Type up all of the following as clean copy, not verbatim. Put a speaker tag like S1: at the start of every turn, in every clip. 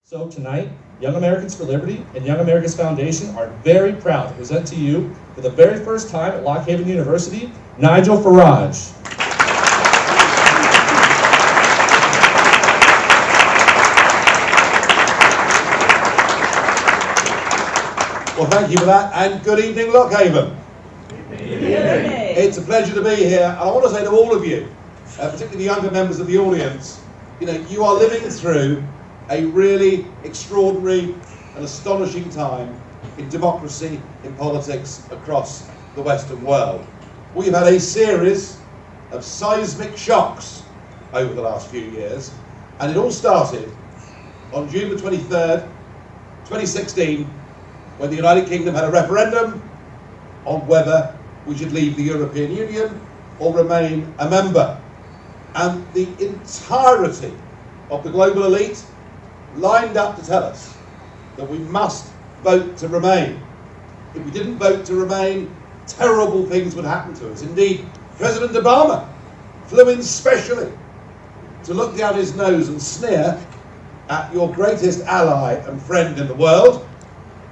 S1: So tonight, Young Americans for Liberty and Young Americans Foundation are very proud to present to you, for the very first time at Lock Haven University, Nigel Farage.
S2: Well, thank you for that, and good evening, Lock Haven. It's a pleasure to be here, and I want to say to all of you, particularly the younger members of the audience, you are living through a really extraordinary and astonishing time in democracy, in politics across the Western world. We've had a series of seismic shocks over the last few years, and it all started on June the 23rd, 2016, when the United Kingdom had a referendum on whether we should leave the European Union or remain a member. And the entirety of the global elite lined up to tell us that we must vote to remain. If we didn't vote to remain, terrible things would happen to us. Indeed, President Obama flew in specially to look down his nose and sneer at your greatest ally and friend in the world,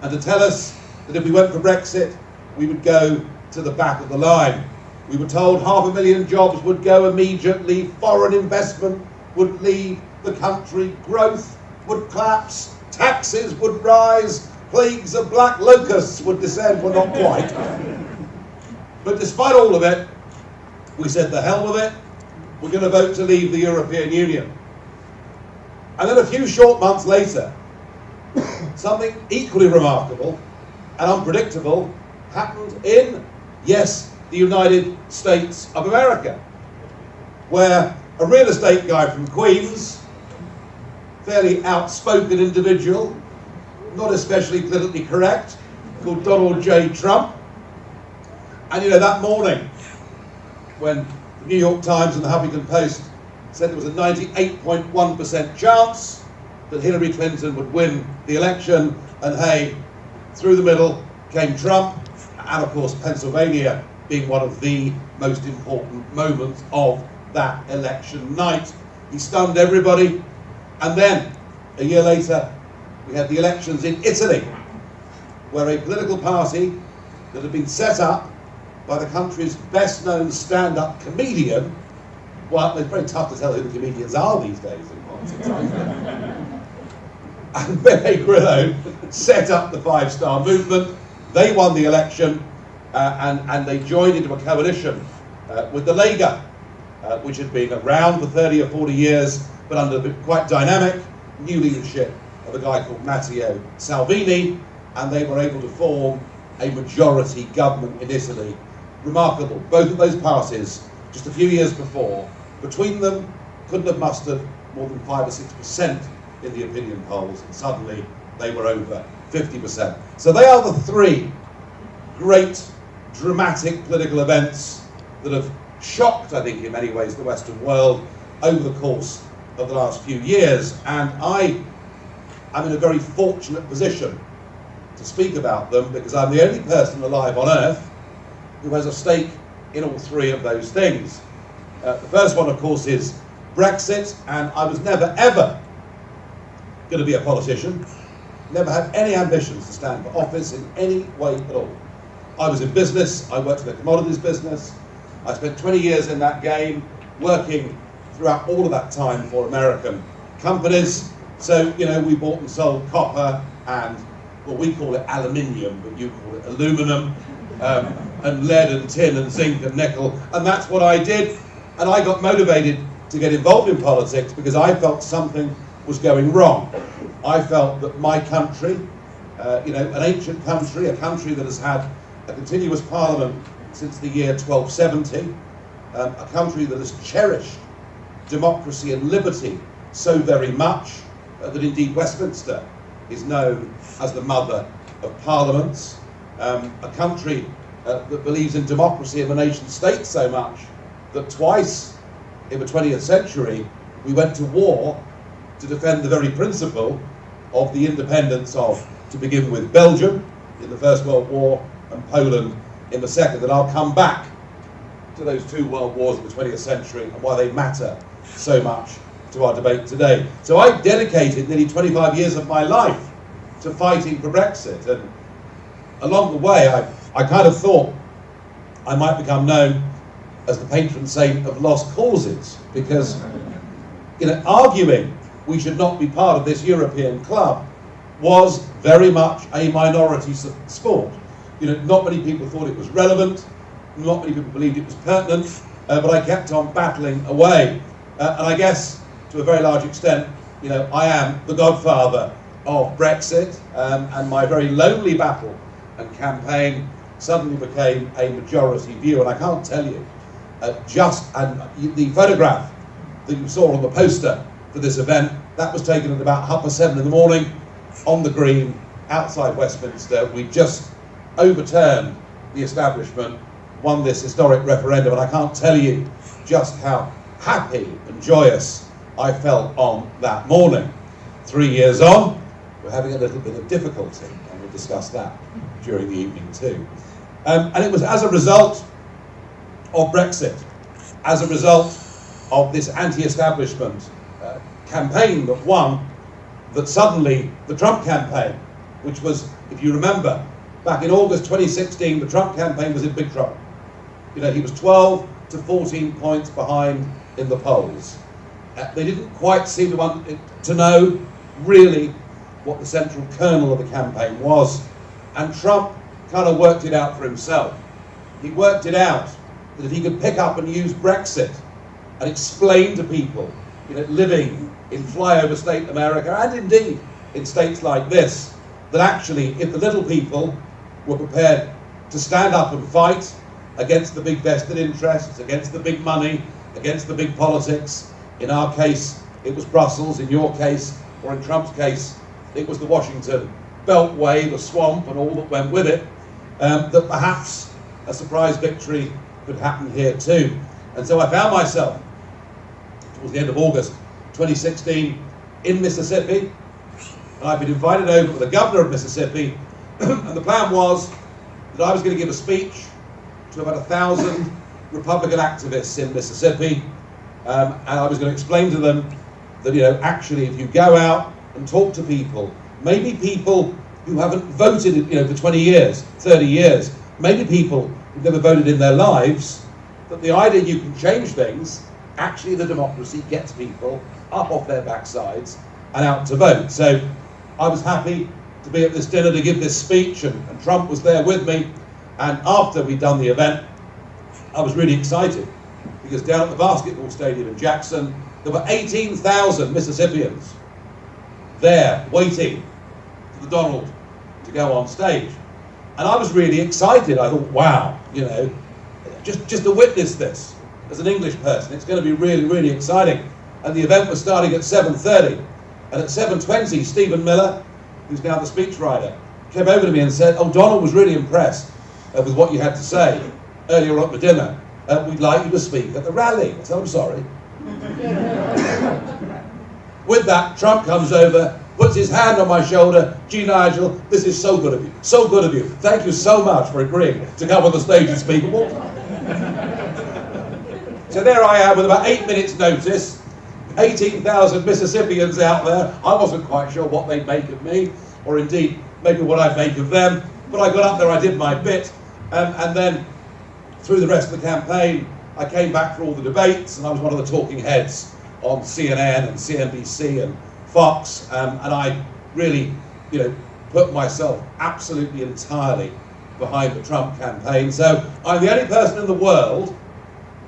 S2: and to tell us that if we went for Brexit, we would go to the back of the line. We were told 500,000 jobs would go immediately, foreign investment would leave the country, growth would collapse, taxes would rise, plagues of black locusts would descend. Well, not quite. But despite all of it, we said, the hell with it, we're going to vote to leave the European Union. And then a few short months later, something equally remarkable and unpredictable happened in, yes, the United States of America, where a real estate guy from Queens, fairly outspoken individual, not especially politically correct, called Donald J. Trump. And that morning, when the New York Times and the Huffington Post said there was a 98.1% chance that Hillary Clinton would win the election, and hey, through the middle came Trump, and of course Pennsylvania being one of the most important moments of that election night. He stunned everybody. And then, a year later, we had the elections in Italy, where a political party that had been set up by the country's best-known stand-up comedian, well, it's very tough to tell who the comedians are these days in politics, and Beppe Grillo set up the Five Star Movement. They won the election, and they joined into a coalition with the Lega, which had been around for 30 or 40 years, but under the quite dynamic new leadership of a guy called Matteo Salvini, and they were able to form a majority government in Italy. Remarkable. Both of those parties, just a few years before, between them, couldn't have mustered more than 5 or 6% in the opinion polls, and suddenly they were over 50%. So they are the three great, dramatic political events that have shocked, I think, in many ways, the Western world over the course of the last few years. And I am in a very fortunate position to speak about them, because I'm the only person alive on earth who has a stake in all three of those things. The first one, of course, is Brexit, and I was never, ever going to be a politician. Never had any ambitions to stand for office in any way at all. I was in business. I worked in the commodities business. I spent 20 years in that game, working throughout all of that time for American companies. So, we bought and sold copper and, well, we call it aluminium, but you call it aluminum, and lead and tin and zinc and nickel. And that's what I did. And I got motivated to get involved in politics because I felt something was going wrong. I felt that my country, an ancient country, a country that has had a continuous parliament since the year 1270, a country that has cherished democracy and liberty so very much that indeed Westminster is known as the mother of parliaments, a country that believes in democracy and the nation state so much that twice in the 20th century we went to war to defend the very principle of the independence of, to begin with, Belgium in the First World War and Poland in the Second. And I'll come back to those two world wars of the 20th century and why they matter so much to our debate today. So I dedicated nearly 25 years of my life to fighting for Brexit, and along the way I kind of thought I might become known as the patron saint of lost causes, because arguing we should not be part of this European club was very much a minority sport. Not many people thought it was relevant, not many people believed it was pertinent, but I kept on battling away. And I guess, to a very large extent, I am the godfather of Brexit, and my very lonely battle and campaign suddenly became a majority view. And I can't tell you, the photograph that you saw on the poster for this event, that was taken at about 7:30 in the morning on the Green outside Westminster. We just overturned the establishment, won this historic referendum, and I can't tell you just how happy and joyous I felt on that morning. 3 years on, we're having a little bit of difficulty, and we'll discuss that during the evening too. And it was as a result of Brexit, as a result of this anti-establishment campaign that won, that suddenly the Trump campaign, which was, if you remember, back in August 2016, the Trump campaign was in big trouble. He was 12 to 14 points behind in the polls. They didn't quite seem to know really what the central kernel of the campaign was, and Trump kind of worked it out for himself. He worked it out that if he could pick up and use Brexit and explain to people, living in flyover state America, and indeed in states like this, that actually if the little people were prepared to stand up and fight against the big vested interests, against the big money, against the big politics, in our case it was Brussels, in your case, or in Trump's case, it was the Washington Beltway, the swamp and all that went with it, that perhaps a surprise victory could happen here too. And so I found myself, towards the end of August 2016, in Mississippi, and I've been invited over to the governor of Mississippi, and the plan was that I was going to give a speech to about 1,000 Republican activists in Mississippi, and I was going to explain to them that, actually if you go out and talk to people, maybe people who haven't voted, for 20 years, 30 years, maybe people who've never voted in their lives, that the idea you can change things, actually the democracy gets people up off their backsides and out to vote. So I was happy to be at this dinner to give this speech, and Trump was there with me, and after we'd done the event, I was really excited, because down at the basketball stadium in Jackson, there were 18,000 Mississippians there waiting for the Donald to go on stage. And I was really excited. I thought, wow, just to witness this as an English person, it's going to be really, really exciting. And the event was starting at 7:30. And at 7:20, Stephen Miller, who's now the speechwriter, came over to me and said, "Oh, Donald was really impressed with what you had to say earlier on at the dinner. We'd like you to speak at the rally." I said, "I'm sorry." With that, Trump comes over, puts his hand on my shoulder. "Gee, Nigel, this is so good of you. So good of you. Thank you so much for agreeing to come on the stage and speak." So there I am with about 8 minutes notice, 18,000 Mississippians out there. I wasn't quite sure what they'd make of me, or indeed maybe what I'd make of them. But I got up there, I did my bit, and then through the rest of the campaign, I came back for all the debates, and I was one of the talking heads on CNN and CNBC and Fox, and I really, put myself absolutely entirely behind the Trump campaign. So I'm the only person in the world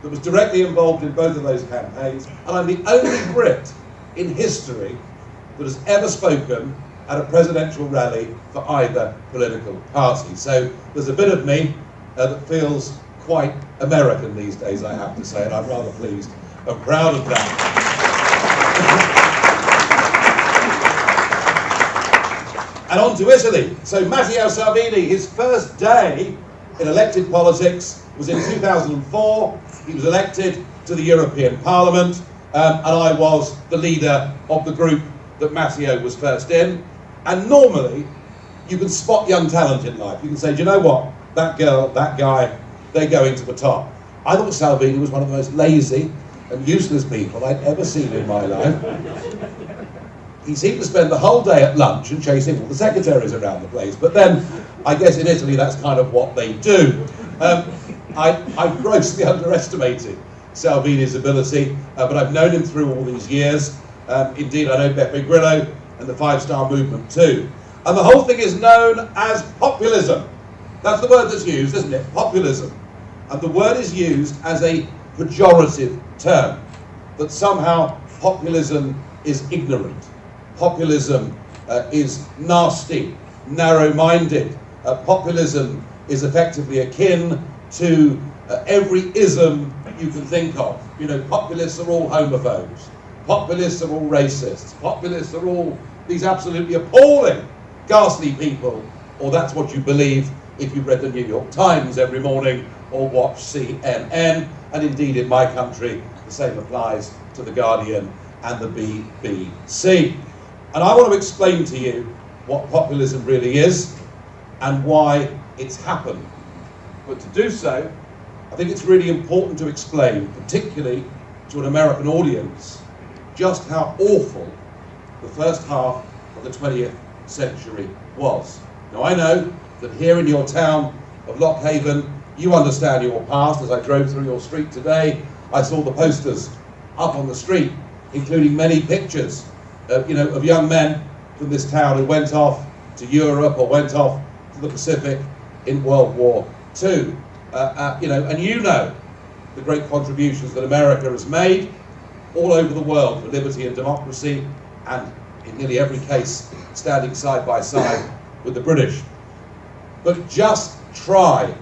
S2: that was directly involved in both of those campaigns, and I'm the only Brit in history that has ever spoken at a presidential rally for either political party. So there's a bit of me that feels quite American these days, I have to say, and I'm rather pleased and proud of that. And on to Italy. So Matteo Salvini, his first day in elected politics was in 2004. He was elected to the European Parliament, and I was the leader of the group that Matteo was first in. And normally, you can spot young talent in life. You can say, do you know what? That girl, that guy, they're going to the top. I thought Salvini was one of the most lazy and useless people I'd ever seen in my life. He seemed to spend the whole day at lunch and chasing all the secretaries around the place. But then, I guess in Italy, that's kind of what they do. I grossly underestimated Salvini's ability, but I've known him through all these years. Indeed, I know Beppe Grillo and the Five Star Movement too. And the whole thing is known as populism. That's the word that's used, isn't it? Populism. And the word is used as a pejorative term, that somehow populism is ignorant. Populism is nasty, narrow-minded. Populism is effectively akin to every ism you can think of. You know, populists are all homophobes. Populists are all racists. Populists are all these absolutely appalling, ghastly people, or that's what you believe if you read the New York Times every morning or watch CNN. And indeed, in my country, the same applies to The Guardian and the BBC. And I want to explain to you what populism really is and why it's happened. But to do so, I think it's really important to explain, particularly to an American audience, just how awful the first half of the 20th century was. Now, I know that here in your town of Lockhaven, you understand your past. As I drove through your street today, I saw the posters up on the street, including many pictures of young men from this town who went off to Europe or went off to the Pacific in World War II. And you know the great contributions that America has made all over the world for liberty and democracy, and in nearly every case standing side by side with the British. But just try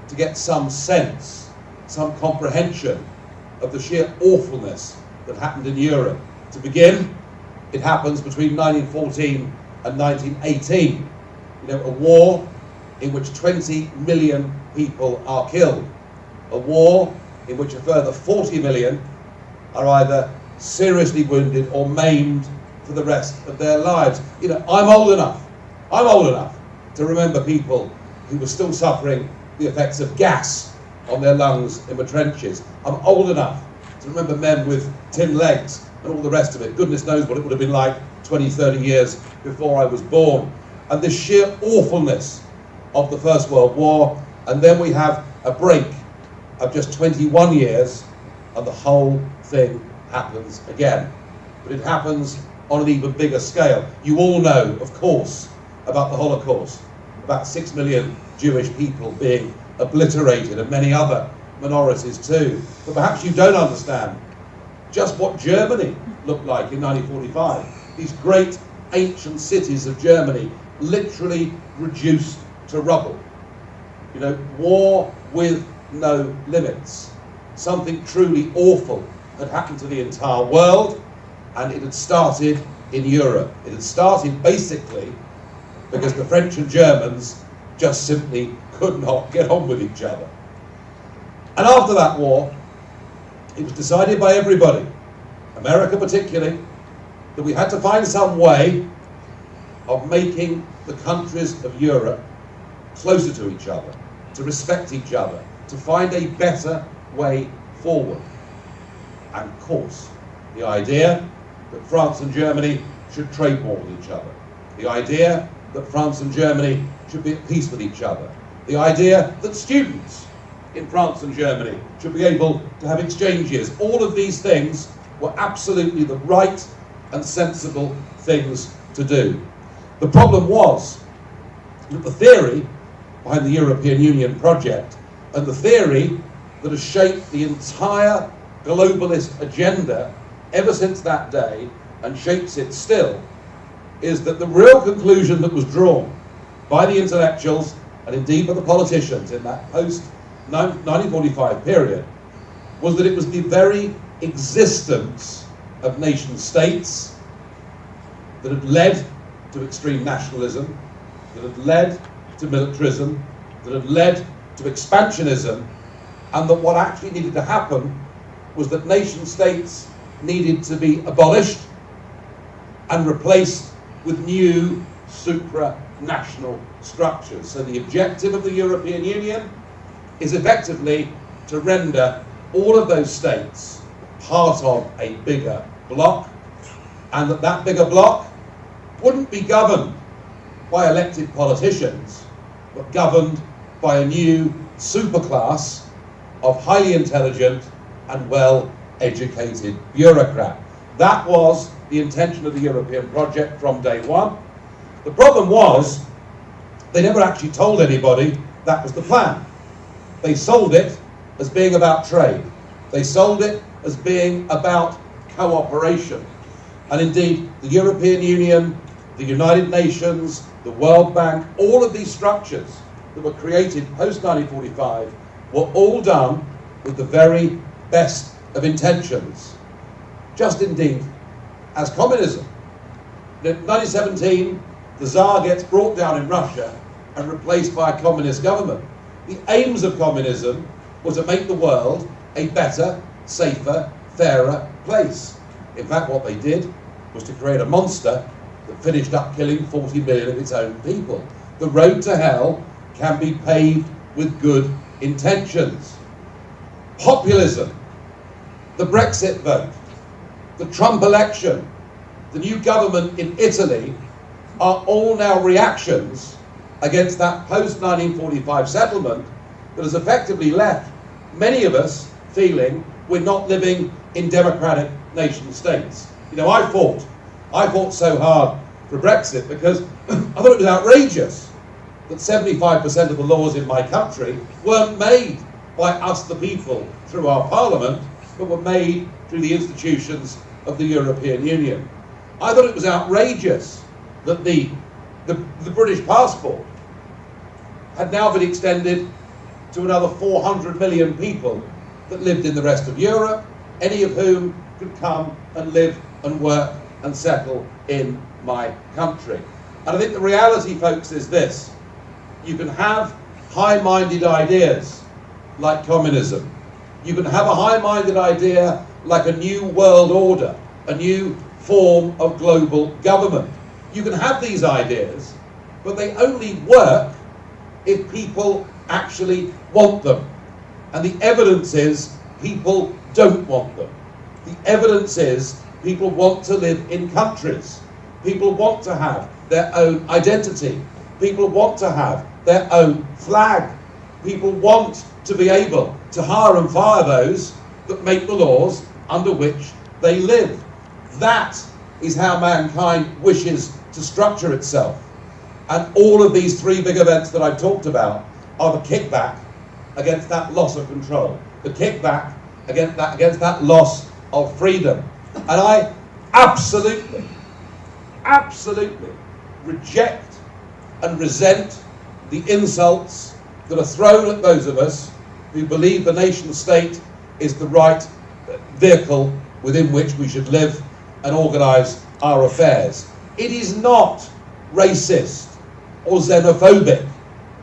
S2: to get some sense, some comprehension of the sheer awfulness that happened in Europe. To begin, it happens between 1914 and 1918. A war in which 20 million people are killed. A war in which a further 40 million are either seriously wounded or maimed for the rest of their lives. I'm old enough to remember people who were still suffering the effects of gas on their lungs in the trenches. I'm old enough to remember men with tin legs and all the rest of it. Goodness knows what it would have been like 20, 30 years before I was born. And the sheer awfulness of the First World War, and then we have a break of just 21 years, and the whole thing happens again. But it happens on an even bigger scale. You all know, of course, about the Holocaust, about 6 million Jewish people being obliterated, and many other minorities too. But perhaps you don't understand just what Germany looked like in 1945. These great ancient cities of Germany literally reduced to rubble. War with no limits. Something truly awful had happened to the entire world, and it had started in Europe. It had started basically because the French and Germans just simply could not get on with each other. And after that war, it was decided by everybody, America particularly, that we had to find some way of making the countries of Europe closer to each other, to respect each other, to find a better way forward. And of course, the idea that France and Germany should trade more with each other. The idea that France and Germany should be at peace with each other. The idea that students in France and Germany should be able to have exchange years. All of these things were absolutely the right and sensible things to do. The problem was that the theory behind the European Union project, and the theory that has shaped the entire globalist agenda ever since that day, and shapes it still, is that the real conclusion that was drawn by the intellectuals, and indeed by the politicians in that post-1945 period, was that it was the very existence of nation states that had led to extreme nationalism, that had led to militarism, that had led to expansionism, and that what actually needed to happen was that nation states needed to be abolished and replaced with new supranational structures. So the objective of the European Union is effectively to render all of those states part of a bigger bloc, and that bigger bloc wouldn't be governed by elected politicians, but governed by a new superclass of highly intelligent and well-educated bureaucrat. That was the intention of the European project from day one. The problem was, they never actually told anybody that was the plan. They sold it as being about trade. They sold it as being about cooperation. And indeed, the European Union, the United Nations, the World Bank, all of these structures that were created post-1945 were all done with the very best of intentions. Just indeed as communism. In 1917, the Tsar gets brought down in Russia and replaced by a communist government. The aims of communism were to make the world a better, safer, fairer place. In fact, what they did was to create a monster that finished up killing 40 million of its own people. The road to hell can be paved with good intentions. Populism, the Brexit vote, the Trump election, the new government in Italy are all now reactions against that post-1945 settlement that has effectively left many of us feeling we're not living in democratic nation states. You know, I fought so hard for Brexit because I thought it was outrageous that 75% of the laws in my country weren't made by us the people through our parliament, but were made through the institutions of the European Union. I thought it was outrageous that the British passport had now been extended to another 400 million people that lived in the rest of Europe, any of whom could come and live and work and settle in my country. And I think the reality, folks, is this. You can have high-minded ideas like communism. You can have a high-minded idea like a new world order, a new form of global government. You can have these ideas, but they only work if people actually want them. And the evidence is people don't want them. The evidence is people want to live in countries. People want to have their own identity. People want to have their own flag. People want to be able to hire and fire those that make the laws under which they live. That is how mankind wishes to structure itself. And all of these three big events that I've talked about are the kickback against that loss of control, the kickback against that loss of freedom. And I absolutely reject and resent the insults that are thrown at those of us who believe the nation state is the right vehicle within which we should live and organise our affairs. It is not racist or xenophobic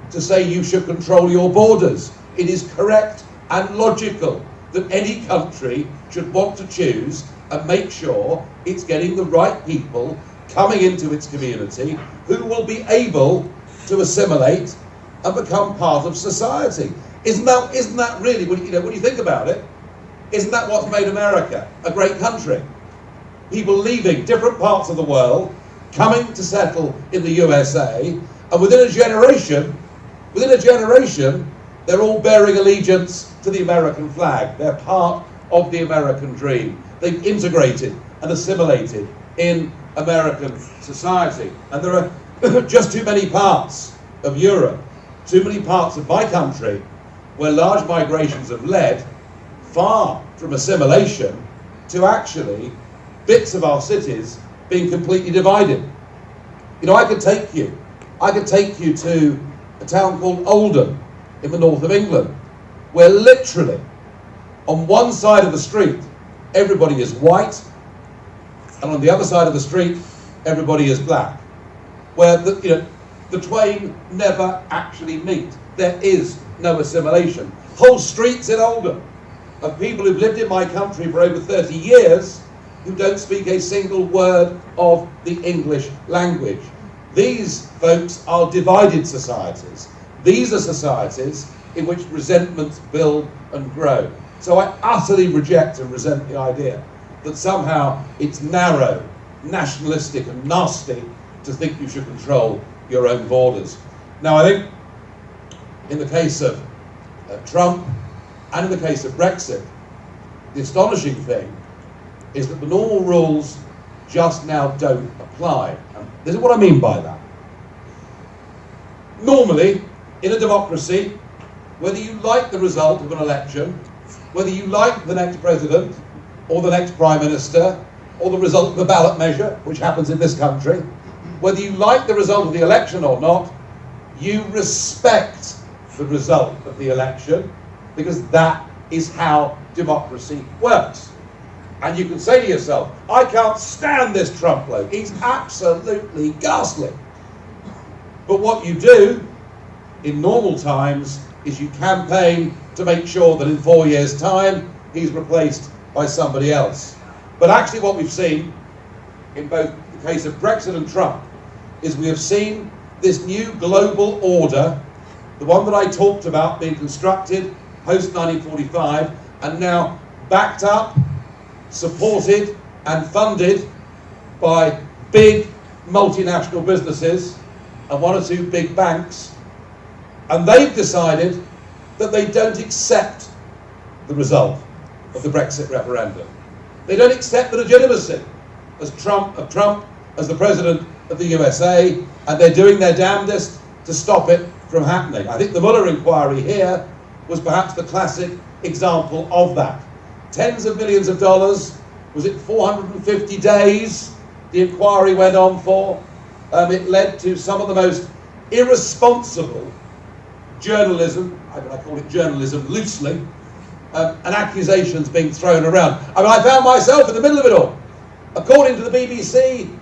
S2: to say you should control your borders. It is correct and logical that any country should want to choose and make sure it's getting the right people coming into its community who will be able to assimilate and become part of society. Isn't that really, when you think about it, isn't that what's made America a great country? People leaving different parts of the world, coming to settle in the USA, and within a generation, they're all bearing allegiance to the American flag. They're part of the American dream. They've integrated and assimilated in American society. And there are just too many parts of Europe, too many parts of my country, where large migrations have led far from assimilation to actually bits of our cities being completely divided. You know, I could take you to a town called Oldham in the north of England, where literally on one side of the street everybody is white, and on the other side of the street everybody is black, where the twain never actually meet. There is no assimilation. Whole streets in Oldham of people who've lived in my country for over 30 years who don't speak a single word of the English language. These folks are divided societies. These are societies in which resentments build and grow. So I utterly reject and resent the idea that somehow it's narrow, nationalistic and nasty to think you should control your own borders. Now I think in the case of Trump and in the case of Brexit, the astonishing thing is that the normal rules just now don't apply. And this is what I mean by that. Normally, in a democracy, whether you like the result of an election, whether you like the next president or the next prime minister or the result of the ballot measure, which happens in this country, whether you like the result of the election or not, you respect the result of the election, because that is how democracy works. And you can say to yourself, I can't stand this Trump bloke, he's absolutely ghastly. But what you do in normal times is you campaign to make sure that in 4 years' time he's replaced by somebody else. But actually what we've seen in both the case of Brexit and Trump is we have seen this new global order, the one that I talked about being constructed post-1945 and now backed up, supported and funded by big multinational businesses and one or two big banks, and they've decided that they don't accept the result of the Brexit referendum. They don't accept the legitimacy of Trump as the President of the USA, and they're doing their damnedest to stop it from happening. I think the Mueller inquiry here was perhaps the classic example of that. Tens of millions of dollars, was it 450 days the inquiry went on for? It led to some of the most irresponsible journalism, I call it journalism loosely, and accusations being thrown around. I mean, I found myself in the middle of it all. According to the BBC,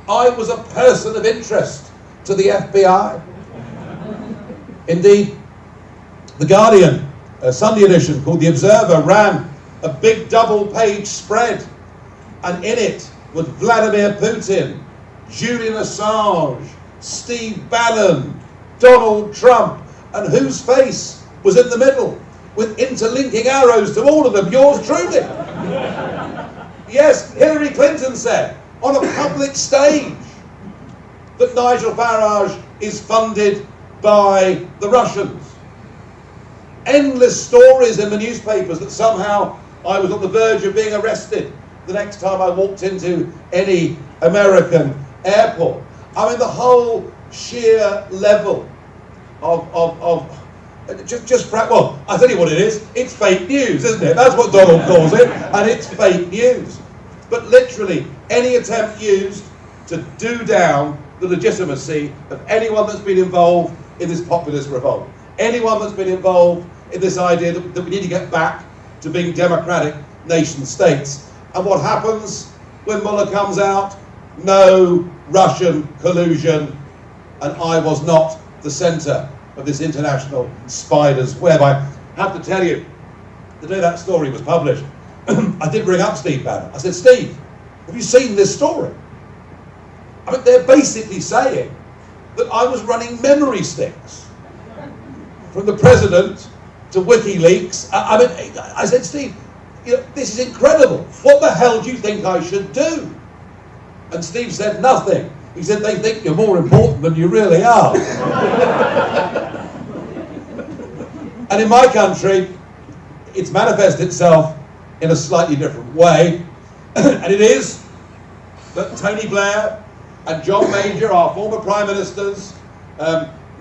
S2: I was a person of interest to the FBI. Indeed, The Guardian, a Sunday edition called The Observer, ran a big double-page spread, and in it was Vladimir Putin, Julian Assange, Steve Bannon, Donald Trump, and whose face was in the middle, with interlinking arrows to all of them, yours truly. Yes, Hillary Clinton said on a public stage that Nigel Farage is funded by the Russians. Endless stories in the newspapers that somehow I was on the verge of being arrested the next time I walked into any American airport. I mean, the whole sheer level of well, I tell you what it is, it's fake news, isn't it? That's what Donald calls it, and it's fake news. But literally, any attempt used to do down the legitimacy of anyone that's been involved in this populist revolt, anyone that's been involved in this idea that we need to get back to being democratic nation states. And what happens when Mueller comes out? No Russian collusion, and I was not the centre of this international spider's web. I have to tell you, the day that story was published, I did ring up Steve Bannon. I said, Steve, have you seen this story? I mean, they're basically saying that I was running memory sticks from the president to WikiLeaks. I mean, I said, Steve, you know, this is incredible. What the hell do you think I should do? And Steve said nothing. He said, they think you're more important than you really are. And in my country, it's manifested itself in a slightly different way. And it is that Tony Blair and John Major, our former Prime Ministers,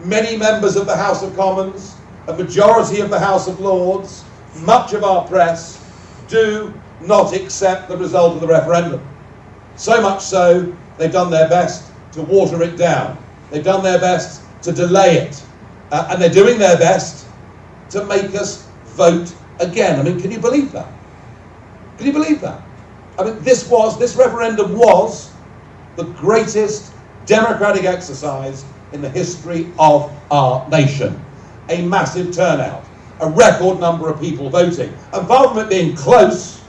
S2: many members of the House of Commons, a majority of the House of Lords, much of our press, do not accept the result of the referendum. So much so, they've done their best to water it down. They've done their best to delay it. And they're doing their best to make us vote again. I mean, can you believe that? Can you believe that? I mean, this referendum was the greatest democratic exercise in the history of our nation. A massive turnout, a record number of people voting. And far from it being close,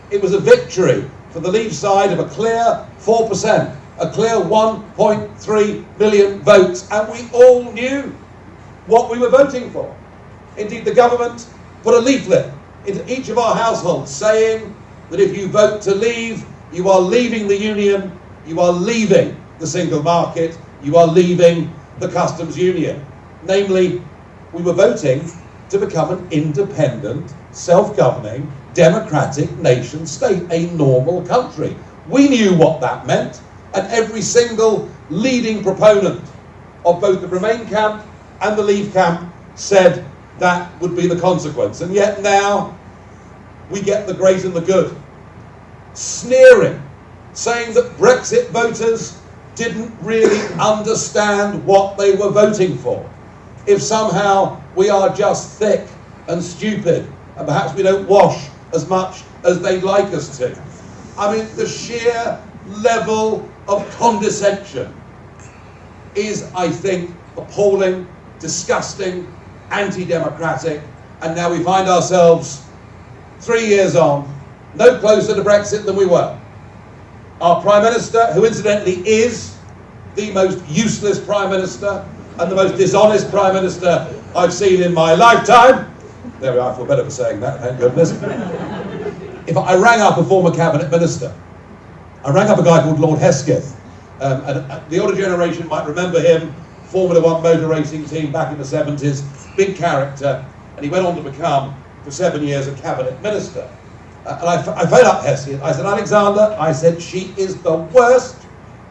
S2: it was a victory for the Leave side of a clear 4%, a clear 1.3 million votes, and we all knew what we were voting for. Indeed, the government put a leaflet into each of our households, saying that if you vote to leave, you are leaving the union, you are leaving the single market, you are leaving the customs union. Namely, we were voting to become an independent, self-governing, democratic nation state, a normal country. We knew what that meant, and every single leading proponent of both the Remain camp and the Leave camp said that would be the consequence. And yet now we get the great and the good sneering, saying that Brexit voters didn't really understand what they were voting for. If somehow we are just thick and stupid, and perhaps we don't wash as much as they'd like us to. I mean, the sheer level of condescension is, I think, appalling, disgusting, anti-democratic, and now we find ourselves 3 years on, no closer to Brexit than we were. Our Prime Minister, who incidentally is the most useless Prime Minister and the most dishonest Prime Minister I've seen in my lifetime. There we are, I feel better for saying that, thank goodness. If I rang up a former Cabinet Minister, I rang up a guy called Lord Hesketh, and the older generation might remember him, Formula One motor racing team back in the 70s, big character, and he went on to become, for 7 years, a Cabinet Minister. And I phoned up Hesketh, I said, Alexander, I said, she is the worst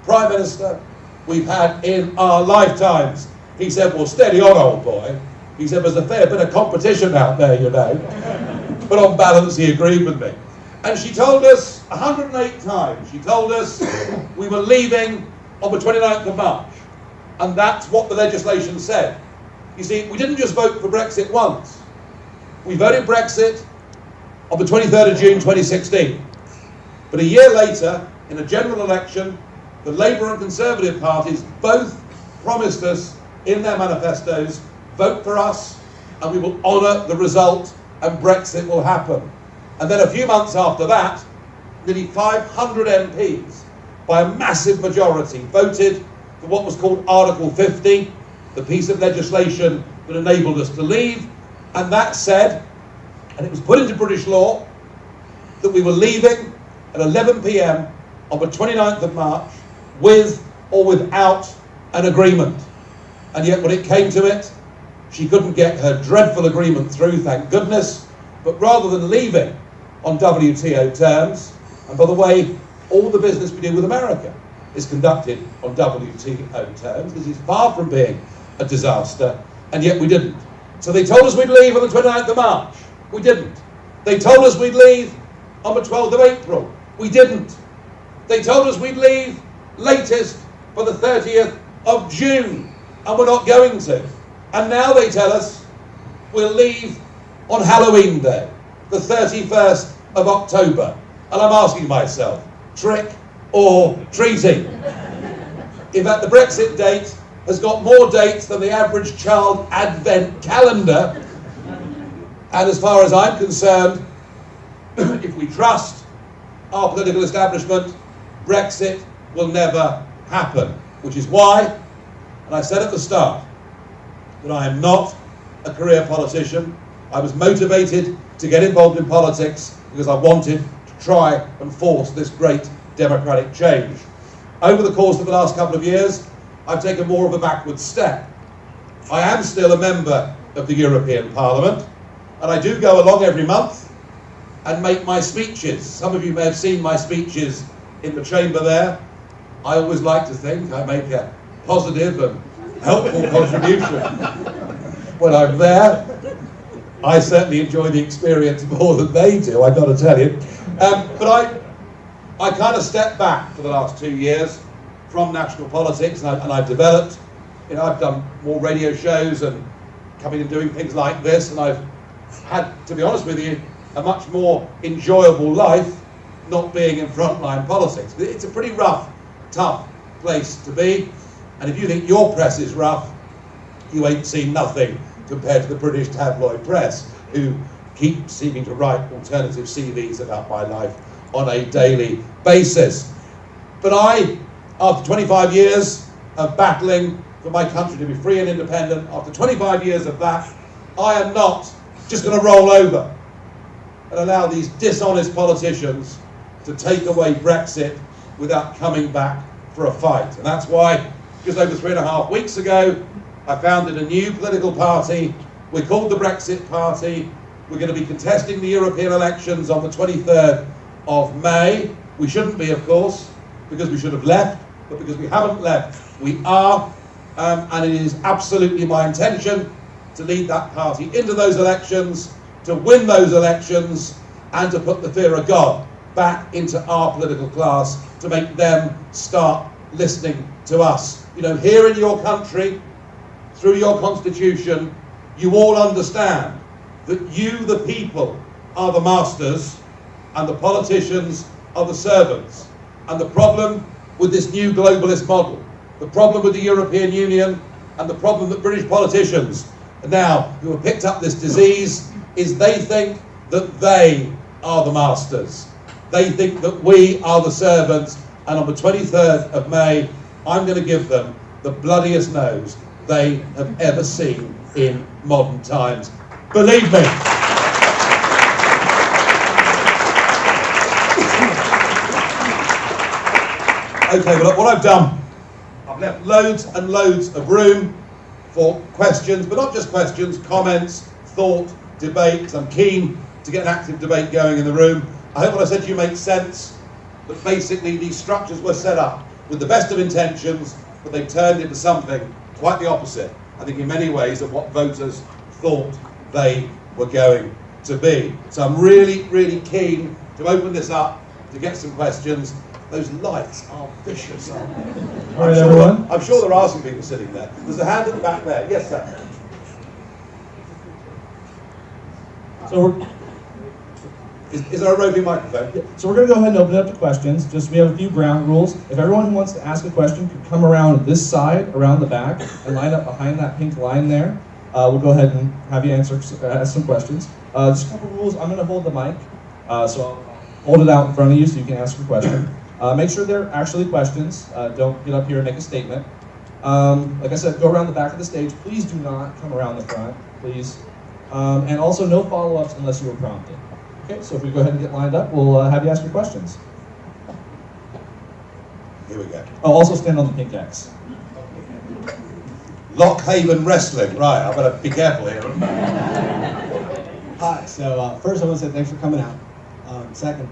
S2: Prime Minister we've had in our lifetimes. He said, well, steady on, old boy. He said, there's a fair bit of competition out there, you know. But on balance, he agreed with me. And she told us 108 times, she told us we were leaving on the 29th of March. And that's what the legislation said. You see, we didn't just vote for Brexit once. We voted Brexit on the 23rd of June 2016. But a year later, in a general election, the Labour and Conservative parties both promised us in their manifestos, vote for us and we will honour the result and Brexit will happen. And then a few months after that, nearly 500 MPs, by a massive majority, voted for what was called Article 50, the piece of legislation that enabled us to leave. And that said, and it was put into British law, that we were leaving at 11 p.m. on the 29th of March with or without an agreement. And yet when it came to it, she couldn't get her dreadful agreement through, thank goodness, but rather than leaving on WTO terms, and by the way, all the business we do with America is conducted on WTO terms. This is far from being a disaster, and yet we didn't. So they told us we'd leave on the 29th of March. We didn't. They told us we'd leave on the 12th of April. We didn't. They told us we'd leave latest for the 30th of June, and we're not going to. And now they tell us we'll leave on Halloween Day, the 31st of October. And I'm asking myself, trick or treating? In fact, the Brexit date has got more dates than the average child advent calendar. And as far as I'm concerned, if we trust our political establishment, Brexit will never happen. Which is why, and I said at the start, that I am not a career politician. I was motivated to get involved in politics because I wanted to try and force this great democratic change. Over the course of the last couple of years, I've taken more of a backward step. I am still a member of the European Parliament, and I do go along every month and make my speeches. Some of you may have seen my speeches in the chamber there. I always like to think I make a positive and helpful contribution when I'm there. I certainly enjoy the experience more than they do, I've got to tell you. But I kind of stepped back for the last 2 years from national politics, and I've developed, you know, I've done more radio shows and coming and doing things like this, and I've had, to be honest with you, a much more enjoyable life not being in frontline politics. It's a pretty rough, tough place to be, and if you think your press is rough, you ain't seen nothing compared to the British tabloid press, who keep seeming to write alternative CVs about my life on a daily basis. But I, after 25 years of battling for my country to be free and independent, after 25 years of that, I am not just going to roll over. and allow these dishonest politicians to take away Brexit without coming back for a fight. And that's why, just over 3.5 weeks ago, I founded a new political party. We're called the Brexit Party. We're going to be contesting the European elections on the 23rd of May. We shouldn't be, of course, because we should have left, but because we haven't left, we are. And it is absolutely my intention to lead that party into those elections, to win those elections, and to put the fear of God back into our political class, to make them start listening to us. You know, here in your country, through your constitution, you all understand that you, the people, are the masters and the politicians are the servants. And the problem with this new globalist model, the problem with the European Union, and the problem that British politicians now, who have picked up this disease, is they think that they are the masters. They think that we are the servants, and on the 23rd of May, I'm going to give them the bloodiest nose they have ever seen in modern times. Believe me. Okay, well, what I've done, I've left loads and loads of room for questions, but not just questions, comments, thought, debate, because I'm keen to get an active debate going in the room. I hope what I said to you makes sense, that basically these structures were set up with the best of intentions, but they turned into something quite the opposite, I think in many ways, of what voters thought they were going to be. So I'm really, really keen to open this up, to get some questions. Those lights are vicious, aren't they?
S1: All right, everyone.
S2: I'm sure there are some people sitting there. There's a hand at the back there. Yes, sir.
S1: So
S2: Is there a roving microphone?
S1: we're going to go ahead and open it up to questions. Just we have a few ground rules. If everyone who wants to ask a question could come around this side, around the back, and line up behind that pink line there, we'll go ahead and have you ask some questions. Just a couple rules. I'm going to hold the mic, so I'll hold it out in front of you so you can ask your question. Make sure they're actually questions. Don't get up here and make a statement. Like I said, go around the back of the stage. Please do not come around the front, please. And also no follow-ups unless you were prompted. Okay, so if we go ahead and get lined up, we'll have you ask your questions.
S2: Here we go.
S1: Oh, also stand on the pink X.
S2: Lockhaven Wrestling. Right, I better be careful here.
S3: Hi, so first I want to say thanks for coming out. Second,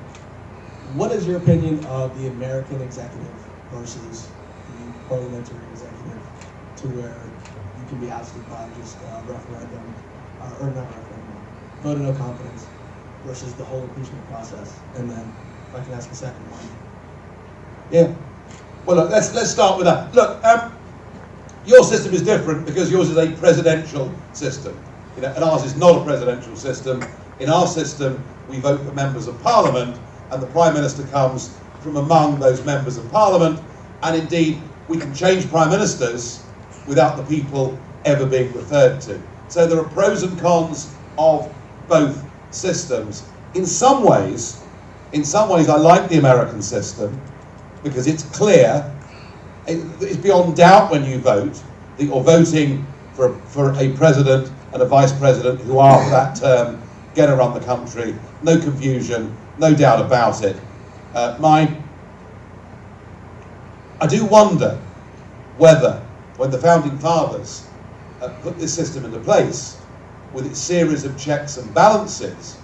S3: what is your opinion of the American executive versus the parliamentary executive, to where you can be ousted by just referendum, or not referendum, vote of no confidence, versus the whole impeachment process? And then, if I can ask a second one.
S2: Yeah. Well, look, let's start with that. Look, your system is different because yours is a presidential system, you know, and ours is not a presidential system. In our system, we vote for members of parliament, and the Prime Minister comes from among those members of parliament, and indeed, we can change Prime Ministers without the people ever being referred to. So there are pros and cons of both systems. In some ways, I like the American system because it's clear, it's beyond doubt when you vote that you're voting for a president and a vice president who are, for that term, going to run the country. No confusion, no doubt about it. I do wonder whether, when the Founding Fathers put this system into place, with its series of checks and balances,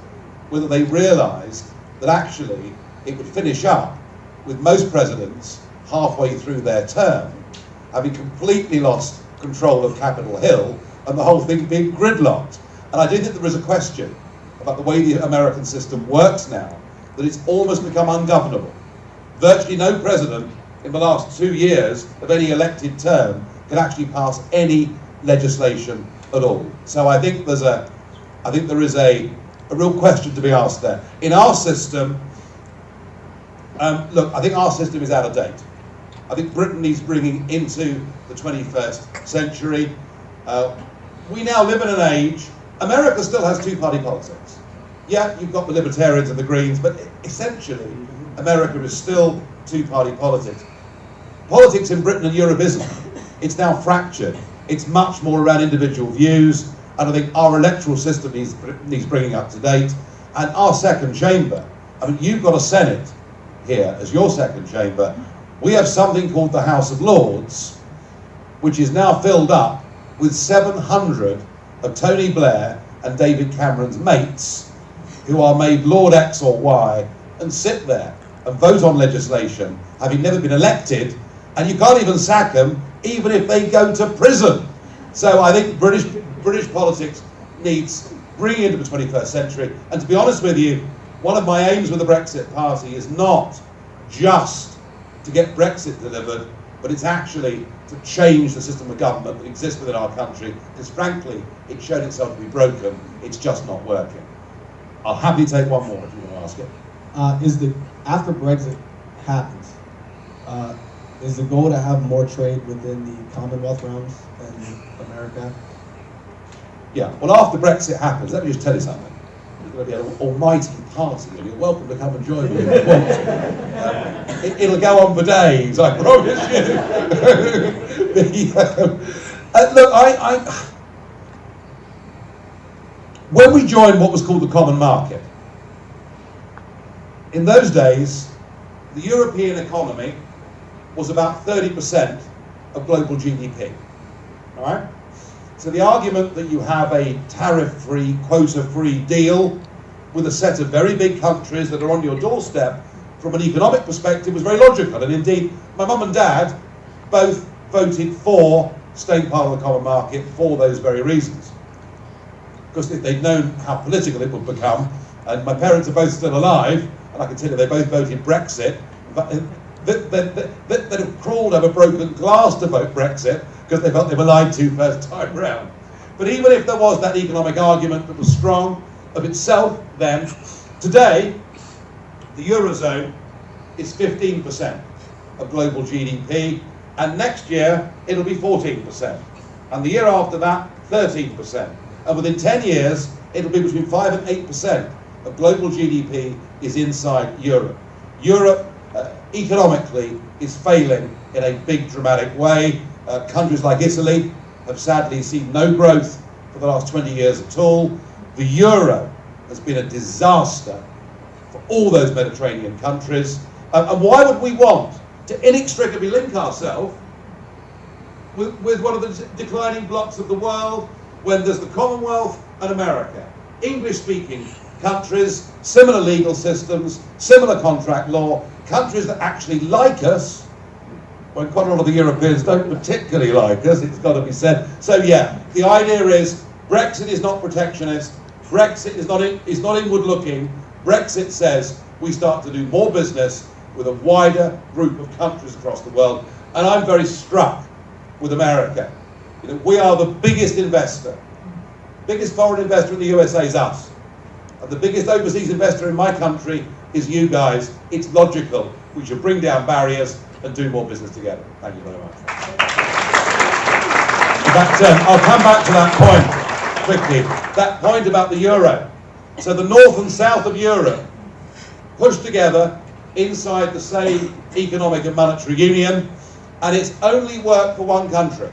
S2: whether they realised that actually it would finish up with most presidents halfway through their term having completely lost control of Capitol Hill and the whole thing being gridlocked. And I do think there is a question about the way the American system works now, that it's almost become ungovernable. Virtually no president in the last 2 years of any elected term can actually pass any legislation at all. So I think there is a real question to be asked there. In our system, look, I think our system is out of date. I think Britain needs bringing into the 21st century. We now live in an age, America still has two-party politics. Yeah, you've got the Libertarians and the Greens, but essentially, America is still two-party politics. Politics in Britain and Europe isn't. It's now fractured. It's much more around individual views, and I think our electoral system needs bringing up to date. And our second chamber, I mean, you've got a Senate here as your second chamber. We have something called the House of Lords, which is now filled up with 700 of Tony Blair and David Cameron's mates, who are made Lord X or Y and sit there and vote on legislation, having never been elected, and you can't even sack them even if they go to prison. So I think British politics needs bringing into the 21st century. And to be honest with you, one of my aims with the Brexit Party is not just to get Brexit delivered, but it's actually to change the system of government that exists within our country, because frankly, it's shown itself to be broken. It's just not working. I'll happily take one more if you want to ask it.
S3: After Brexit happens, is the goal to have more trade within the Commonwealth realms than America?
S2: Yeah, well, after Brexit happens, let me just tell you something. There's going to be an almighty party, and you're welcome to come and join me if you want. It'll go on for days, I promise you. Look, when we joined what was called the common market, in those days, the European economy was about 30% of global GDP. All right? So the argument that you have a tariff-free, quota-free deal with a set of very big countries that are on your doorstep from an economic perspective was very logical. And indeed, my mum and dad both voted for staying part of the common market for those very reasons. Because if they'd known how political it would become, and my parents are both still alive, and I can tell you they both voted Brexit, they'd have crawled over broken glass to vote Brexit, because they felt they were lied to first time round. But even if there was that economic argument that was strong of itself then, today, the Eurozone is 15% of global GDP, and next year it'll be 14%. And the year after that, 13%. And within 10 years, it'll be between 5 and 8% of global GDP is inside Europe. Europe, economically, is failing in a big, dramatic way. Countries like Italy have sadly seen no growth for the last 20 years at all. The euro has been a disaster for all those Mediterranean countries. And why would we want to inextricably link ourselves with one of the declining blocks of the world when there's the Commonwealth and America? English-speaking countries, similar legal systems, similar contract law, countries that actually like us, when quite a lot of the Europeans don't particularly like us, it's got to be said. So yeah, the idea is Brexit is not protectionist, Brexit is not inward looking. Brexit says we start to do more business with a wider group of countries across the world. And I'm very struck with America. You know, we are the biggest investor. Biggest foreign investor in the USA is us. And the biggest overseas investor in my country is you guys. It's logical. We should bring down barriers and do more business together. Thank you very much. In fact, I'll come back to that point quickly. That point about the euro. So the north and south of Europe pushed together inside the same economic and monetary union, and it's only worked for one country.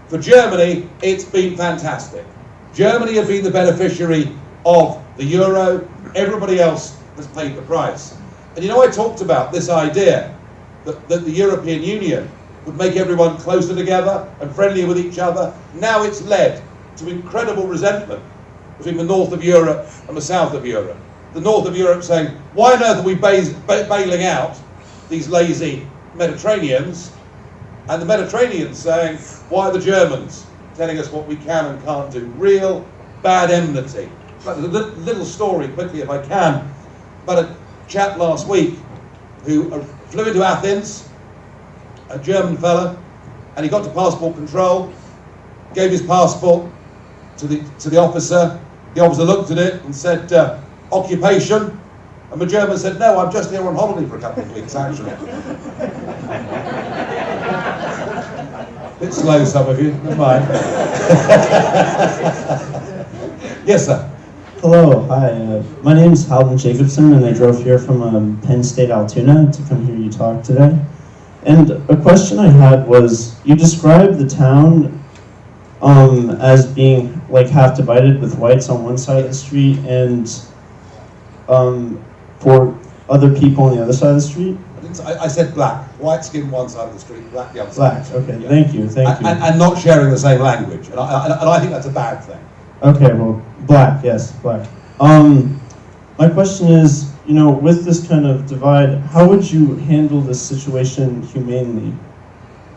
S2: For Germany, it's been fantastic. Germany have been the beneficiary of the euro. Everybody else has paid the price. And you know, I talked about this idea that the European Union would make everyone closer together and friendlier with each other. Now it's led to incredible resentment between the north of Europe and the south of Europe. The north of Europe saying, why on earth are we bailing out these lazy Mediterraneans? And the Mediterraneans saying, why are the Germans telling us what we can and can't do? Real bad enmity. But a little story quickly, if I can, about a chap last week who flew into Athens, a German fella, and he got to passport control, gave his passport to the officer. The officer looked at it and said, occupation? And the German said, no, I'm just here on holiday for a couple of weeks, actually. Bit slow, some of you, never mind. Yes, sir.
S4: Hello, hi. My name's Halden Jacobson, and I drove here from Penn State Altoona to come hear you talk today. And a question I had was, you described the town as being like half divided with whites on one side of the street and for other people on the other side of the street?
S2: I said black. White skin one side of the street, black the other side.
S4: Black, okay, yeah. Thank you.
S2: And not sharing the same language. And I think that's a bad thing.
S4: Okay, well, black, yes, black. My question is, with this kind of divide, how would you handle this situation humanely?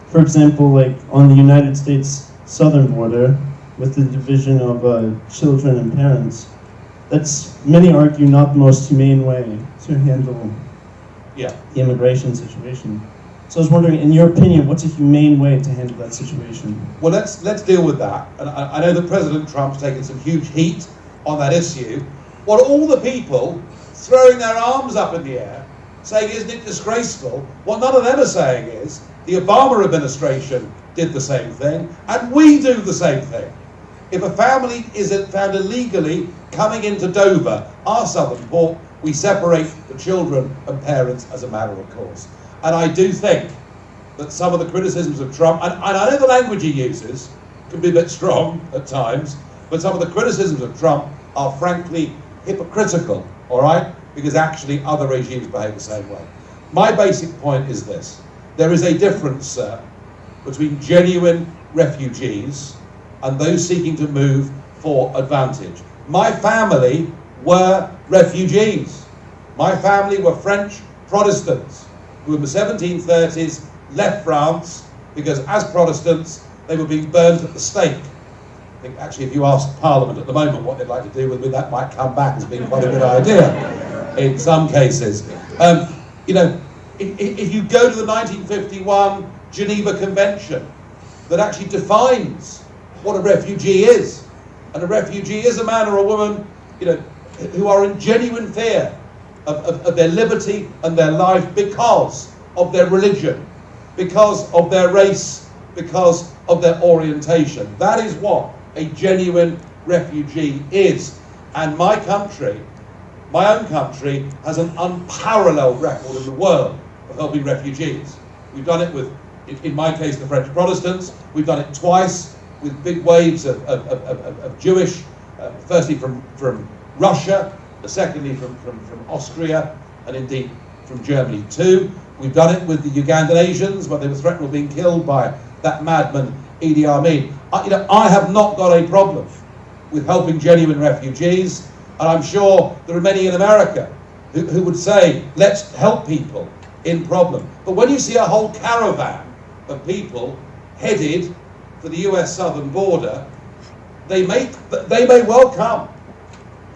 S4: For example, like on the United States southern border, with the division of children and parents, that's, many argue, not the most humane way to handle the immigration situation. So I was wondering, in your opinion, what's a humane way to handle that situation?
S2: Well, let's deal with that. And I know that President Trump's taken some huge heat on that issue. What all the people throwing their arms up in the air, saying, isn't it disgraceful? What none of them are saying is, the Obama administration did the same thing, and we do the same thing. If a family is found illegally coming into Dover, our southern port, we separate the children and parents as a matter of course. And I do think that some of the criticisms of Trump, and I know the language he uses can be a bit strong at times, but some of the criticisms of Trump are frankly hypocritical, all right? Because actually other regimes behave the same way. My basic point is this. There is a difference, sir, between genuine refugees and those seeking to move for advantage. My family were refugees. My family were French Protestants who in the 1730s left France because as Protestants they were being burned at the stake. I think actually if you ask Parliament at the moment what they'd like to do with me, that might come back as being quite a good idea in some cases. If you go to the 1951 Geneva Convention that actually defines what a refugee is, and a refugee is a man or a woman, who are in genuine fear of their liberty and their life because of their religion, because of their race, because of their orientation. That is what a genuine refugee is. And my country, my own country, has an unparalleled record in the world of helping refugees. We've done it with, in my case, the French Protestants. We've done it twice with big waves of Jewish, firstly from Russia, secondly from Austria, and indeed from Germany too. We've done it with the Ugandan Asians when they were threatened with being killed by that madman Idi Amin. I have not got a problem with helping genuine refugees, and I'm sure there are many in America who would say, let's help people in problem. But when you see a whole caravan of people headed for the US southern border, they may well come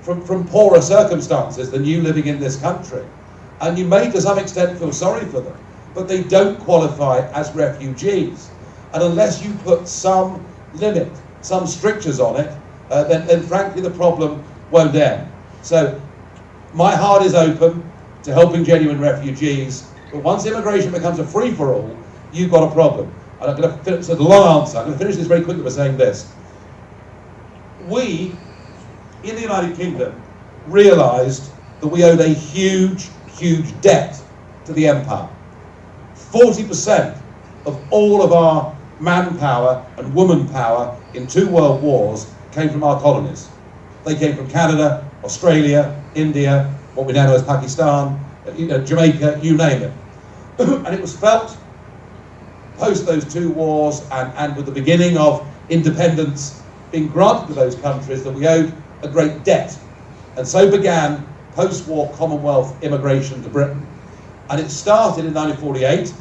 S2: from poorer circumstances than you living in this country. And you may to some extent feel sorry for them, but they don't qualify as refugees. And unless you put some limit, some strictures on it, then frankly the problem won't end. So my heart is open to helping genuine refugees, but once immigration becomes a free-for-all, you've got a problem. And I'm going to finish, so the long answer, I'm going to finish this very quickly by saying this. We, in the United Kingdom, realised that we owed a huge, huge debt to the empire. 40% of all of our manpower and woman power in 2 world wars came from our colonies. They came from Canada, Australia, India, what we now know as Pakistan, Jamaica, you name it. And it was felt post those 2 wars and with the beginning of independence being granted to those countries that we owed a great debt. And so began post-war Commonwealth immigration to Britain. And it started in 1948,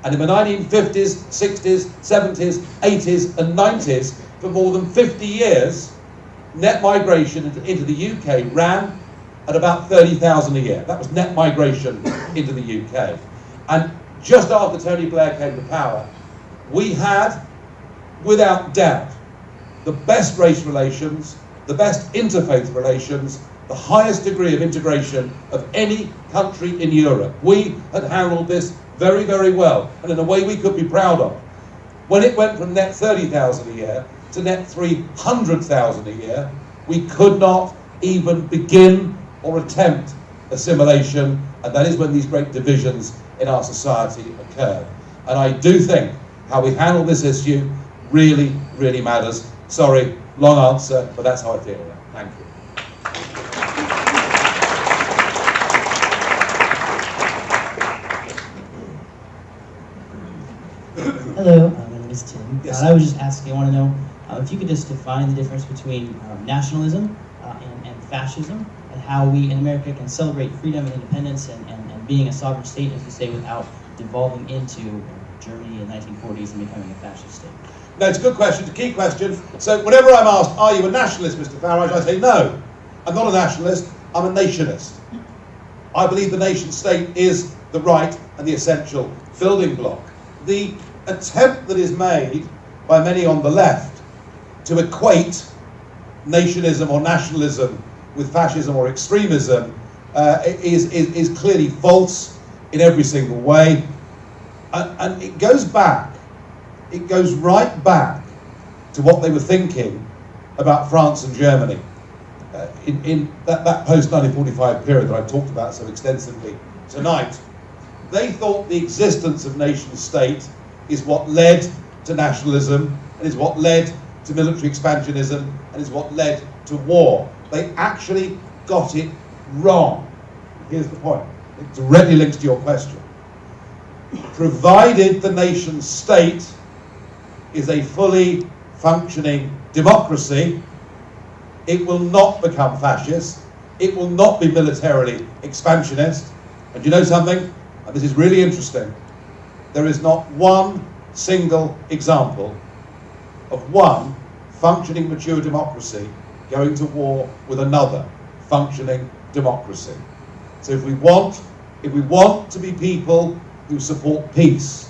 S2: and in the 1950s, 60s, 70s, 80s and 90s, for more than 50 years, net migration into the UK ran at about 30,000 a year. That was net migration into the UK. And just after Tony Blair came to power, we had, without doubt, the best race relations, the best interfaith relations, the highest degree of integration of any country in Europe. We had handled this very, very well, and in a way we could be proud of. When it went from net 30,000 a year to net 300,000 a year, we could not even begin or attempt assimilation, and that is when these great divisions in our society occurred. And I do think how we handle this issue really, really matters. Sorry, long answer, but that's how I feel. Thank you.
S5: Hello, my name is Tim.
S2: Yes.
S5: I was just asking, I want to know if you could just define the difference between nationalism and fascism, and how we in America can celebrate freedom and independence and being a sovereign state, as you say, without devolving into Germany in the 1940s and becoming a fascist state.
S2: No, it's a good question, it's a key question. So whenever I'm asked, are you a nationalist, Mr. Farage, I say no. I'm not a nationalist, I'm a nationist. I believe the nation state is the right and the essential building block. The attempt that is made by many on the left to equate nationism or nationalism with fascism or extremism is clearly false in every single way. And it goes right back to what they were thinking about France and Germany in that post-1945 period that I talked about so extensively tonight. They thought the existence of nation-state is what led to nationalism, and is what led to military expansionism, and is what led to war. They actually got it wrong. Here's the point. It directly links to your question. Provided the nation-state is a fully functioning democracy, it will not become fascist, it will not be militarily expansionist. And you know something? And this is really interesting. There is not one single example of one functioning mature democracy going to war with another functioning democracy. So if we want to be people who support peace,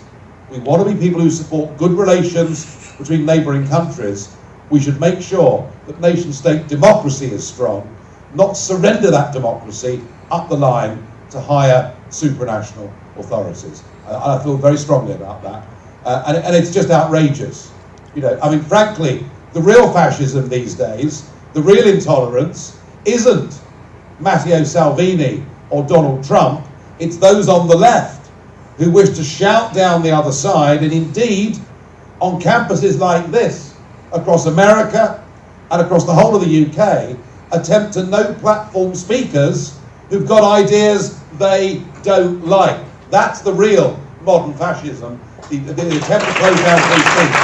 S2: we want to be people who support good relations between neighbouring countries, we should make sure that nation-state democracy is strong, not surrender that democracy up the line to higher supranational authorities. I feel very strongly about that. And it's just outrageous. You know, I mean, frankly, the real fascism these days, the real intolerance, isn't Matteo Salvini or Donald Trump. It's those on the left who wish to shout down the other side, and indeed, on campuses like this, across America and across the whole of the UK, attempt to no-platform speakers who've got ideas they don't like. That's the real modern fascism, the attempt to close down free speech.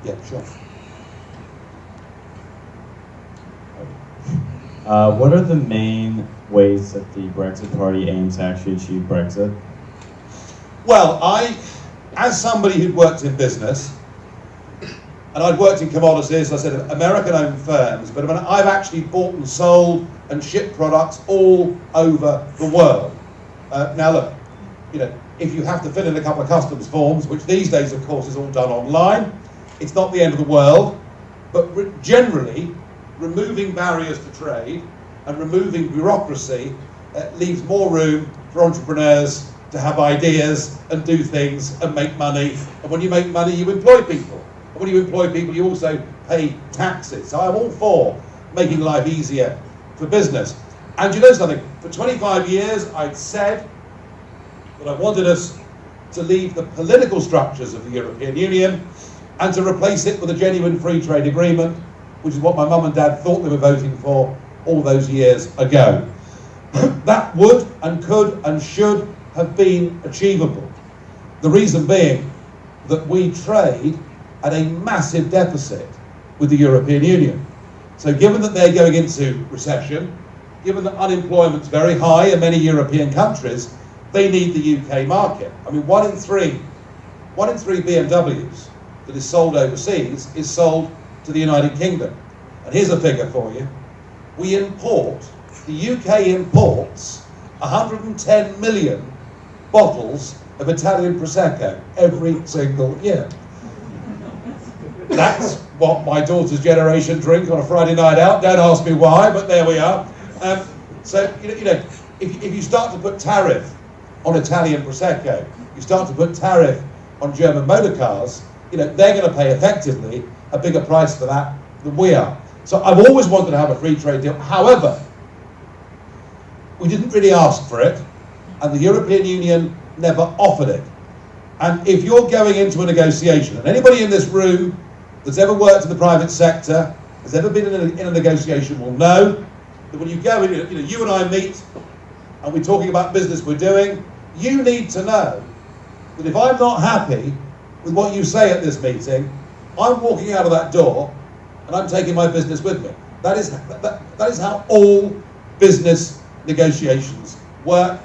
S2: Yeah, sure.
S6: What are the main ways that the Brexit Party aims to actually achieve Brexit?
S2: Well, as somebody who'd worked in business, and I'd worked in commodities, I said American-owned firms, but I've actually bought and sold and shipped products all over the world. Now look, you know, if you have to fill in a couple of customs forms, which these days, of course, is all done online, it's not the end of the world, but generally, removing barriers to trade and removing bureaucracy leaves more room for entrepreneurs to have ideas and do things and make money. And when you make money, you employ people. And when you employ people, you also pay taxes. So I'm all for making life easier for business. And you know something? For 25 years, I'd said that I wanted us to leave the political structures of the European Union and to replace it with a genuine free trade agreement, which is what my mum and dad thought they were voting for all those years ago. That would and could and should have been achievable. The reason being that we trade at a massive deficit with the European Union. So given that they're going into recession, given that unemployment's very high in many European countries, they need the UK market. I mean, one in three BMWs that is sold overseas is sold to the United Kingdom. And here's a figure for you. The UK imports 110 million bottles of Italian Prosecco every single year. That's what my daughter's generation drink on a Friday night out. Don't ask me why, but there we are. So, you know, if you start to put tariff on Italian Prosecco, you start to put tariff on German motor cars, you know, they're going to pay effectively a bigger price for that than we are. So I've always wanted to have a free trade deal. However, we didn't really ask for it, and the European Union never offered it. And if you're going into a negotiation, and anybody in this room that's ever worked in the private sector, has ever been in a negotiation will know that when you go in, you know, you and I meet and we're talking about business we're doing, you need to know that if I'm not happy with what you say at this meeting, I'm walking out of that door and I'm taking my business with me. That is how all business negotiations work.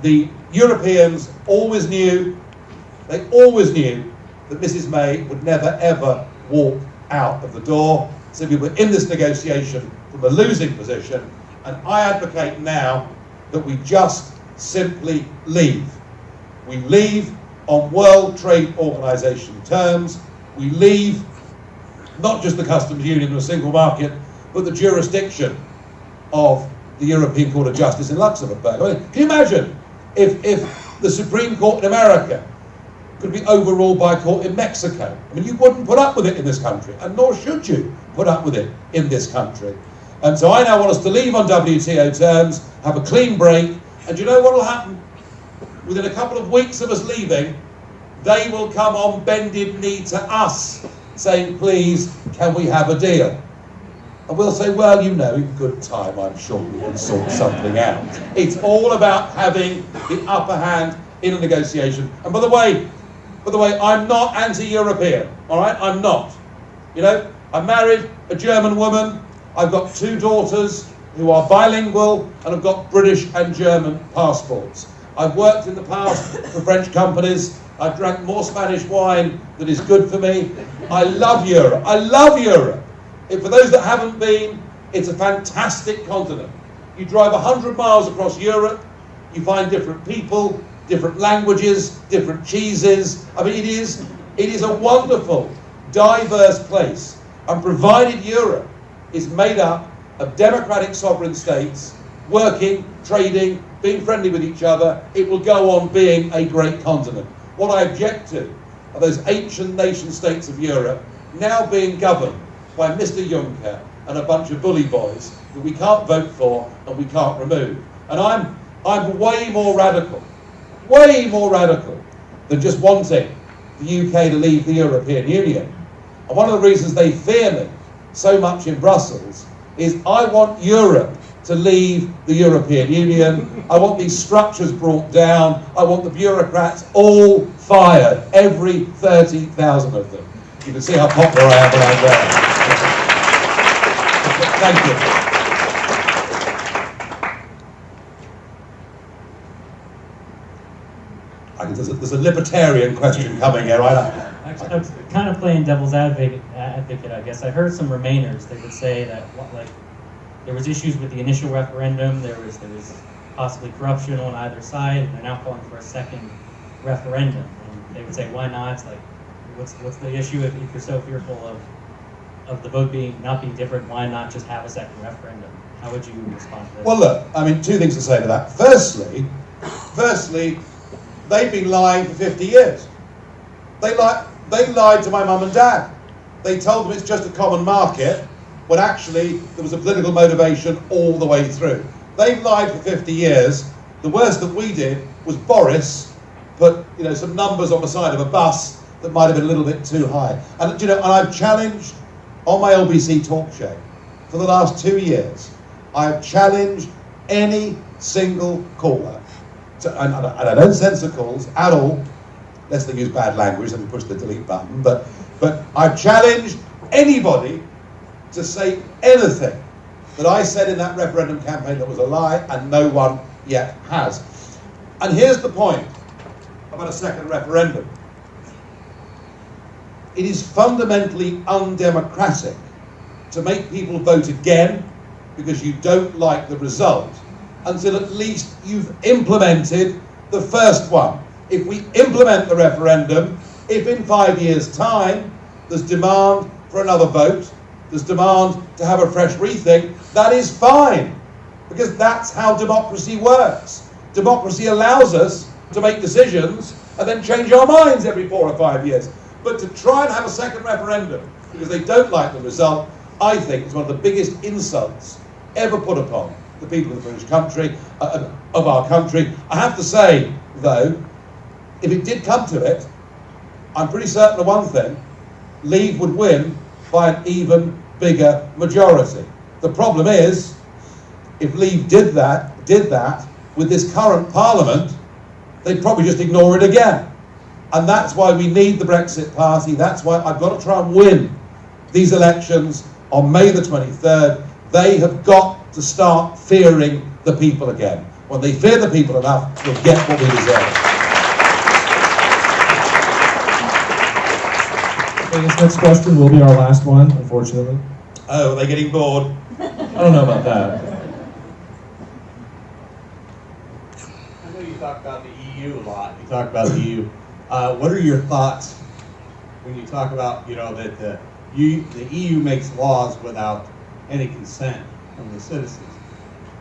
S2: The Europeans always knew, they always knew that Mrs. May would never ever walk out of the door. So we were in this negotiation from a losing position, and I advocate now that we just simply leave. We leave on World Trade Organization terms. We leave not just the customs union or a single market, but the jurisdiction of the European Court of Justice in Luxembourg. I mean, can you imagine if the Supreme Court in America could be overruled by a court in Mexico? I mean, you wouldn't put up with it in this country, and nor should you put up with it in this country. And so I now want us to leave on WTO terms, have a clean break, and you know what will happen? Within a couple of weeks of us leaving, they will come on bended knee to us, saying, please, can we have a deal? And we'll say, well, you know, in good time, I'm sure we can sort something out. It's all about having the upper hand in a negotiation. And by the way, I'm not anti-European, all right? I'm not. You know, I married a German woman. I've got 2 daughters who are bilingual, and I've got British and German passports. I've worked in the past for French companies. I've drank more Spanish wine than is good for me. I love Europe. I love Europe. For those that haven't been, it's a fantastic continent. You drive 100 miles across Europe, you find different people, different languages, different cheeses. I mean, it is a wonderful, diverse place. And provided Europe is made up of democratic sovereign states, working, trading, being friendly with each other, it will go on being a great continent. What I object to are those ancient nation states of Europe now being governed by Mr. Juncker and a bunch of bully boys that we can't vote for and we can't remove. And I'm way more radical than just wanting the UK to leave the European Union. And one of the reasons they fear me so much in Brussels is I want Europe to leave the European Union. I want these structures brought down. I want the bureaucrats all fired, every 30,000 of them. You can see how popular I am when I'm there. Thank you. There's a libertarian question coming here, right?
S7: Actually, I'm kind of playing devil's advocate, I guess. I heard some Remainers that would say that, like, there was issues with the initial referendum, there was possibly corruption on either side, and they're now calling for a second referendum. And they would say, why not? It's like, what's the issue if you're so fearful of the vote not being different? Why not just have a second referendum? How would you respond to this?
S2: Well, look, I mean, 2 things to say to that. Firstly, they've been lying for 50 years. They lied to my mum and dad. They told them it's just a common market, when actually there was a political motivation all the way through. They've lied for 50 years. The worst that we did was Boris put, you know, some numbers on the side of a bus that might have been a little bit too high. And, you know, and I've challenged on my LBC talk show for the last 2 years, I have challenged any single caller, and I don't censor calls at all, unless they use bad language and push the delete button, but I've challenged anybody to say anything that I said in that referendum campaign that was a lie, and no one yet has. And here's the point about a second referendum. It is fundamentally undemocratic to make people vote again because you don't like the result until at least you've implemented the first one. If we implement the referendum, if in 5 years' time there's demand for another vote, there's demand to have a fresh rethink, that is fine, because that's how democracy works. Democracy allows us to make decisions and then change our minds every 4 or 5 years. But to try and have a second referendum because they don't like the result, I think is one of the biggest insults ever put upon the people of the British country, of our country. I have to say, though, if it did come to it, I'm pretty certain of one thing: Leave would win by an even bigger majority. The problem is, if Leave did that, did that with this current Parliament, they'd probably just ignore it again. And that's why we need the Brexit Party. That's why I've got to try and win these elections on May the 23rd. They have got to start fearing the people again. When they fear the people enough, we'll get what we deserve.
S1: Okay, this next question will be our last one, unfortunately.
S2: Oh, are they getting bored?
S1: I don't know about that.
S8: I know you talk about the EU a lot. You talk about the EU. What are your thoughts when you talk about, that the EU makes laws without any consent from the citizens?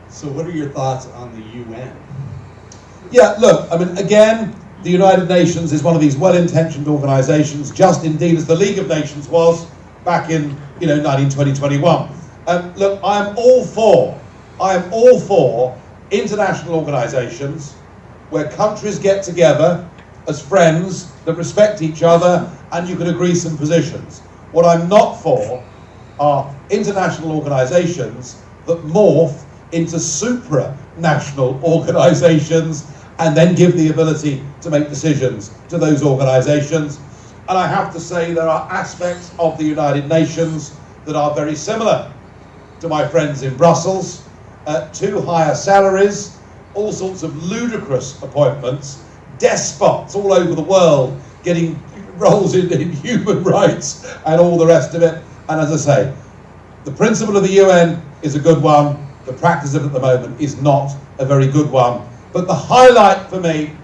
S8: So what are your thoughts on the UN?
S2: Yeah, look, I mean, again, the United Nations is one of these well-intentioned organisations, just indeed as the League of Nations was back in, 1920-21. Look, I am all for international organisations where countries get together as friends that respect each other and you can agree some positions. What I'm not for are international organisations that morph into supranational organisations and then give the ability to make decisions to those organisations. And I have to say there are aspects of the United Nations that are very similar to my friends in Brussels. Too higher salaries, all sorts of ludicrous appointments, despots all over the world getting roles in human rights and all the rest of it. And as I say, the principle of the UN is a good one. The practice of it at the moment is not a very good one. But the highlight for me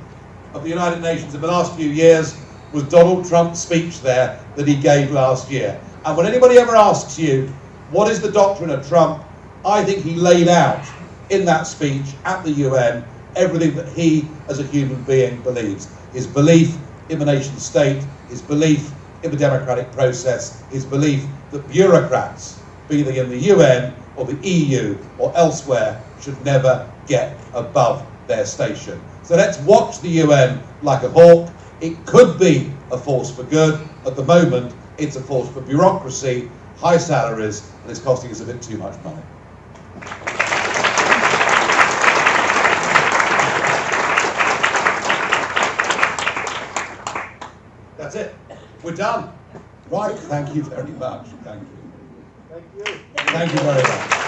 S2: of the United Nations in the last few years was Donald Trump's speech there that he gave last year. And when anybody ever asks you, what is the doctrine of Trump? I think he laid out in that speech at the UN everything that he as a human being believes. His belief in the nation state, his belief in the democratic process, his belief that bureaucrats, be they in the UN or the EU or elsewhere, should never get above their station. So let's watch the UN like a hawk. It could be a force for good. At the moment, it's a force for bureaucracy, high salaries, and it's costing us a bit too much money. That's it. We're done. Right, thank you very much. Thank you. Thank you. Thank you very much.